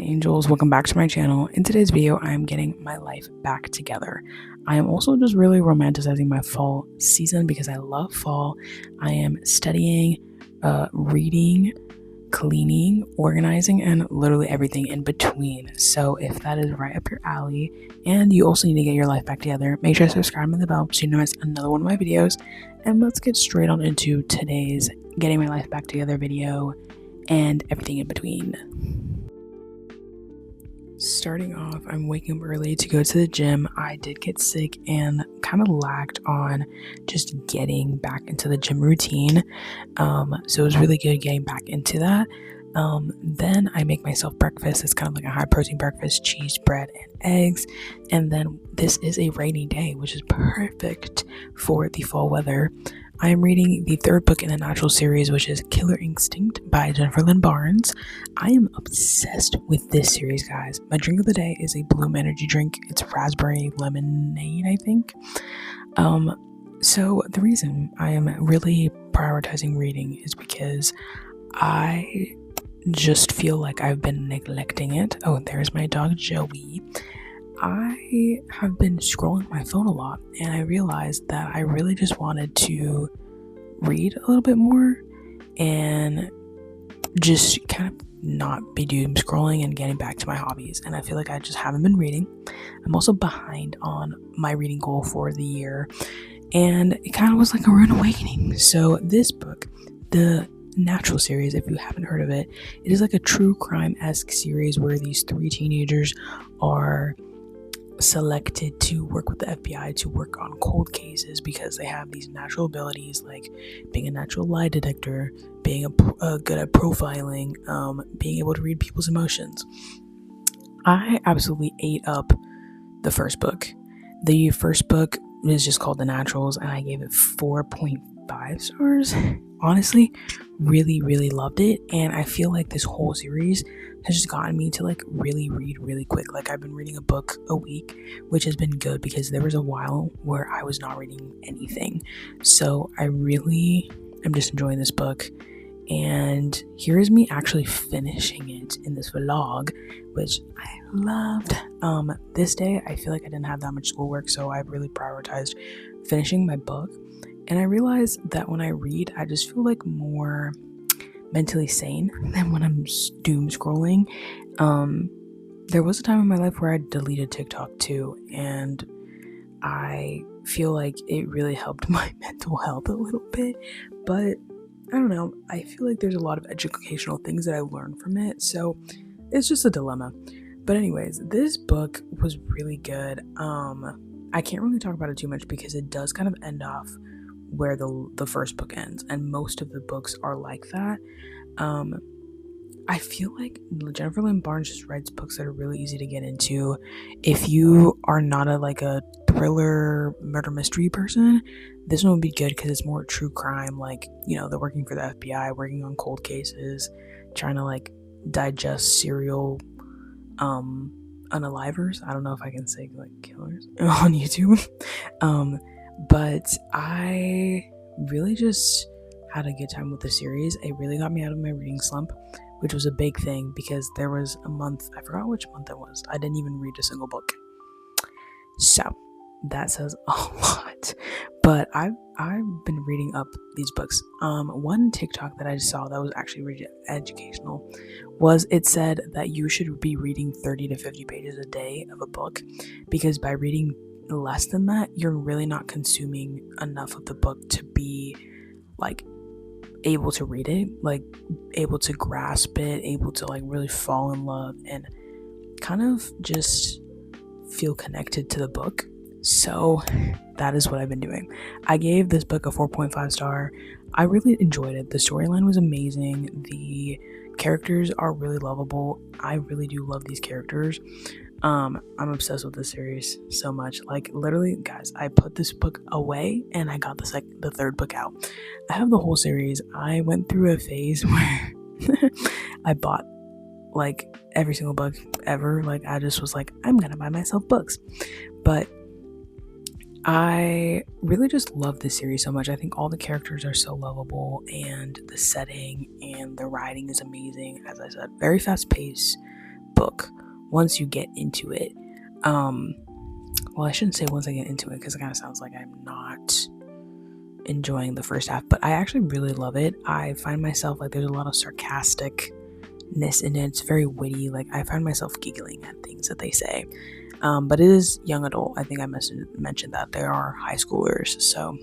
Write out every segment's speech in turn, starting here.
angels, welcome back to my channel. In today's video, I am getting my life back together. I am also just really romanticizing my fall season because I love fall. I am studying, reading, cleaning, organizing, and literally everything in between. So if that is right up your alley and you also need to get your life back together, make sure to subscribe and the bell so you don't miss another one of my videos. And let's get straight on into today's getting my life back together video and everything in between. Starting off, I'm waking up early to go to the gym. I did get sick and kind of lagged on just getting back into the gym routine. So it was really good getting back into that. Then I make myself breakfast. It's kind of like a high protein breakfast, cheese, bread, and eggs. And then this is a rainy day, which is perfect for the fall weather. I am reading the third book in the Natural series, which is Killer Instinct by Jennifer Lynn Barnes. I am obsessed with this series, guys. My drink of the day is a Bloom energy drink. It's raspberry lemonade, I think. So the reason I am really prioritizing reading is because I just feel like I've been neglecting it. Oh, there's my dog Joey. I have been scrolling my phone a lot, and I realized that I really just wanted to read a little bit more and just kind of not be doom scrolling and getting back to my hobbies. And I feel like I just haven't been reading. I'm also behind on my reading goal for the year, and it kind of was like a rude awakening. So this book, the Natural series, if you haven't heard of it, it is like a true crime-esque series where these three teenagers are selected to work with the FBI to work on cold cases because they have these natural abilities like being a natural lie detector, being good at profiling, being able to read people's emotions. I absolutely ate up the first book. The first book is just called The Naturals, and I gave it 4.5 stars. Honestly, really loved it, and I feel like this whole series has just gotten me to like really read really quick. Like I've been reading a book a week, which has been good because there was a while where I was not reading anything. So I really am just enjoying this book, and here is me actually finishing it in this vlog, which I loved. This day I feel like I didn't have that much schoolwork, so I really prioritized finishing my book. And I realized that when I read, I just feel like more mentally sane than when I'm doom scrolling. There was a time in my life where I deleted TikTok too, and I feel like it really helped my mental health a little bit. But I don't know, I feel like there's a lot of educational things that I learned from it, so it's just a dilemma. But anyways, this book was really good. I can't really talk about it too much because it does kind of end off where the first book ends, and most of the books are like that. I feel like Jennifer Lynn Barnes just writes books that are really easy to get into. If you are not a thriller murder mystery person, this one would be good because it's more true crime. Like, you know, they're working for the FBI, working on cold cases, trying to like digest serial unalivers. I don't know if I can say like killers on YouTube. But I really just had a good time with the series. It really got me out of my reading slump, which was a big thing because there was a month, I forgot which month it was, I didn't even read a single book. So that says a lot. But I've been reading up these books. One TikTok that I saw that was actually really educational was it said that you should be reading 30 to 50 pages a day of a book, because by reading less than that, you're really not consuming enough of the book to be like able to read it, like able to grasp it, able to like really fall in love and kind of just feel connected to the book. So that is what I've been doing. I gave this book a 4.5 star. I really enjoyed it. The storyline was amazing. The characters are really lovable. I really do love these characters. I'm obsessed with this series so much. Like literally, guys, I put this book away and I got the third book out. I have the whole series. I went through a phase where I bought like every single book ever. Like I just was like, I'm gonna buy myself books. But I really just love this series so much. I think all the characters are so lovable, and the setting and the writing is amazing. As I said, very fast paced, book once you get into it. Well, I shouldn't say once I get into it, because it kind of sounds like I'm not enjoying the first half, but I actually really love it. I find myself, like, there's a lot of sarcasticness in it. It's very witty. Like, I find myself giggling at things that they say. But it is young adult. I think I mentioned that there are high schoolers, so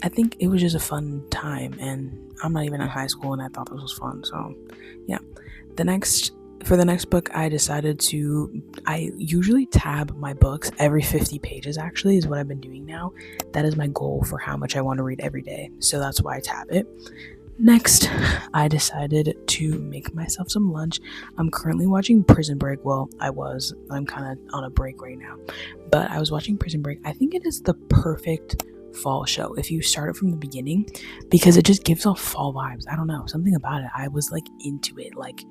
I think it was just a fun time, and I'm not even in high school, and I thought this was fun. So yeah, for the next book, I usually tab my books every 50 pages, actually, is what I've been doing now. That is my goal for how much I want to read every day, so that's why I tab it. Next, I decided to make myself some lunch. I'm currently watching Prison Break. Well, I'm kind of on a break right now, but I was watching Prison Break. I think it is the perfect fall show if you start it from the beginning, because it just gives off fall vibes. I don't know, something about it. I was like into it, like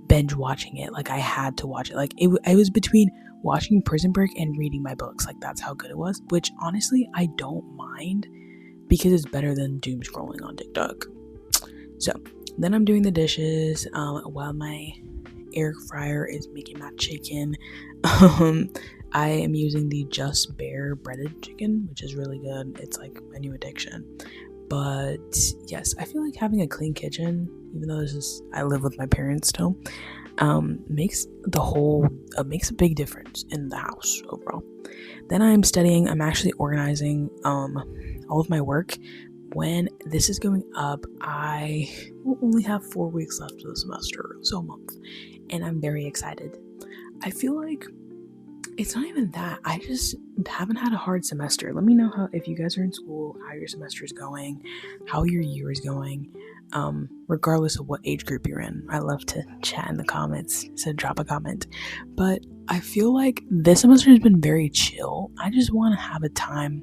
binge watching it. Like, I had to watch it. Like, I was between watching Prison Break and reading my books. Like, that's how good it was, which honestly I don't mind, because it's better than doom scrolling on TikTok. So then I'm doing the dishes while my air fryer is making my chicken. I am using the Just Bare breaded chicken, which is really good. It's like my new addiction. But yes, I feel like having a clean kitchen, even though I live with my parents still, makes a big difference in the house overall. Then I'm studying. I'm actually organizing all of my work. When this is going up, I will only have 4 weeks left of the semester, so a month, and I'm very excited. I feel like it's not even that. I just haven't had a hard semester. Let me know if you guys are in school, how your semester is going, how your year is going, regardless of what age group you're in. I love to chat in the comments, so drop a comment. But I feel like this semester has been very chill. I just want to have a time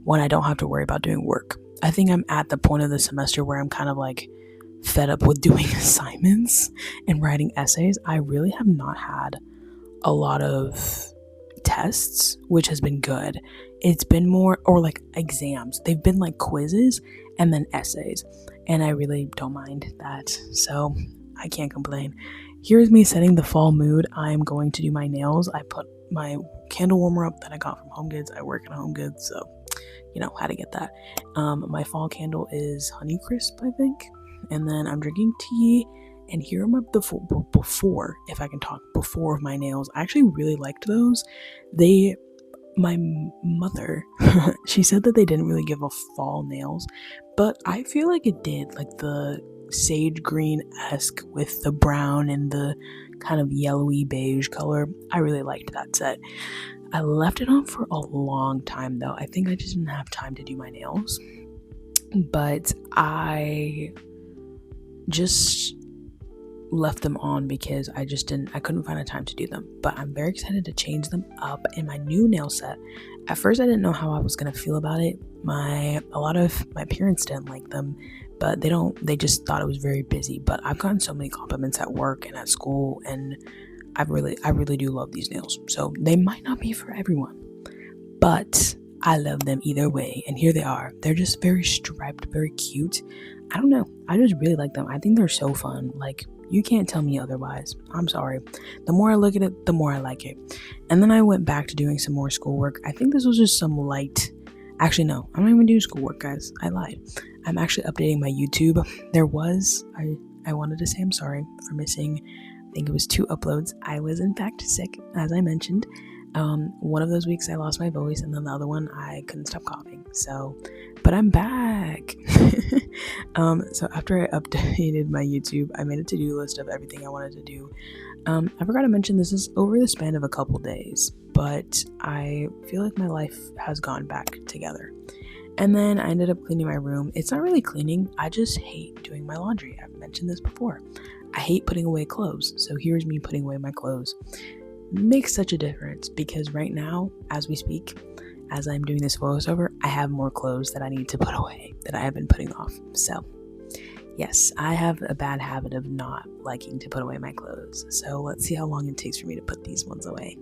when I don't have to worry about doing work. I think I'm at the point of the semester where I'm kind of like fed up with doing assignments and writing essays. I really have not had a lot of tests, which has been good. It's been more, or like exams. They've been like quizzes and then essays, and I really don't mind that. So I can't complain. Here's me setting the fall mood. I'm going to do my nails. I put my candle warmer up that I got from Home Goods. I work in Home Goods, so how to get that. My fall candle is Honeycrisp, I think. And then I'm drinking tea. And here are my before, if I can talk, before of my nails. I actually really liked those. My mother, she said that they didn't really give off fall nails, but I feel like it did. Like the sage green-esque with the brown and the kind of yellowy beige color. I really liked that set. I left it on for a long time though. I think I just didn't have time to do my nails, but I just left them on because I couldn't find a time to do them. But I'm very excited to change them up in my new nail set. At first I didn't know how I was gonna feel about it. A lot of my parents didn't like them, but they just thought it was very busy. But I've gotten so many compliments at work and at school, and I really do love these nails. So they might not be for everyone, but I love them either way. And here they are. They're just very striped, very cute. I don't know. I just really like them. I think they're so fun. Like, you can't tell me otherwise. I'm sorry. The more I look at it, the more I like it. And then I went back to doing some more schoolwork. I think this was just some light. Actually, no. I'm not even doing schoolwork, guys. I lied. I'm actually updating my YouTube. I wanted to say I'm sorry for missing, I think it was 2 uploads. I was in fact sick, as I mentioned. One of those weeks I lost my voice, and then the other one I couldn't stop coughing. But I'm back. So after I updated my YouTube, I made a to-do list of everything I wanted to do. I forgot to mention this is over the span of a couple days, but I feel like my life has gone back together. And then I ended up cleaning my room. It's not really cleaning. I just hate doing my laundry. I've mentioned this before. I hate putting away clothes. So here's me putting away my clothes. Makes such a difference because right now, as we speak, as I'm doing this voiceover, I have more clothes that I need to put away that I have been putting off. So yes, I have a bad habit of not liking to put away my clothes. So let's see how long it takes for me to put these ones away,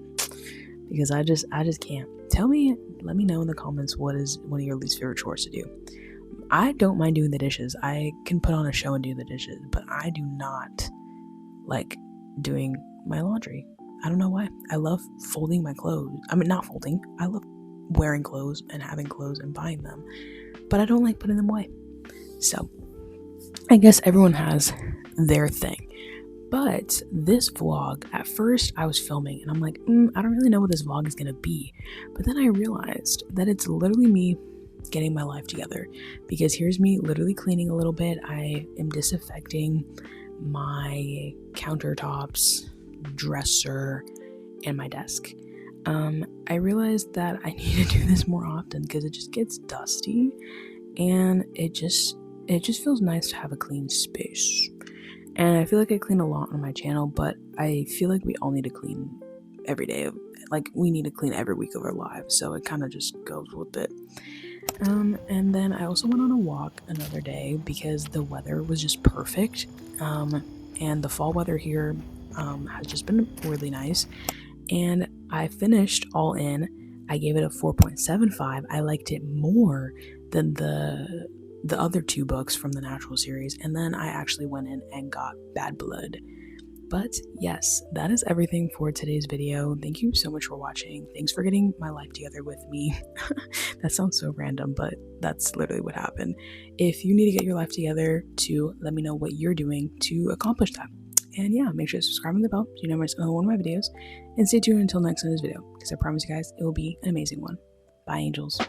because I just can't. Let me know in the comments what is one of your least favorite chores to do. I don't mind doing the dishes. I can put on a show and do the dishes, but I do not like doing my laundry. I don't know why. I love folding my clothes. I mean, not folding. I love wearing clothes and having clothes and buying them, but I don't like putting them away. So I guess everyone has their thing. But this vlog, at first I was filming and I'm like, I don't really know what this vlog is gonna be. But then I realized that it's literally me getting my life together, because here's me literally cleaning a little bit. I am disinfecting my countertops, dresser, and my desk. I realized that I need to do this more often because it just gets dusty, and it just feels nice to have a clean space. And I feel like I clean a lot on my channel, but I feel like we all need to clean every day. Like, we need to clean every week of our lives, so it kind of just goes with it. And then I also went on a walk another day because the weather was just perfect. And the fall weather here has just been really nice. And I finished all in. I gave it a 4.75. I liked it more than the other two books from the Natural series. And then I actually went in and got Bad Blood. But yes, that is everything for today's video. Thank you so much for watching. Thanks for getting my life together with me. That sounds so random, but that's literally what happened. If you need to get your life together too, let me know what you're doing to accomplish that. And yeah, make sure to subscribe to the bell so you never miss another one of my videos. And stay tuned until next Sunday's video, because I promise you guys it will be an amazing one. Bye, angels.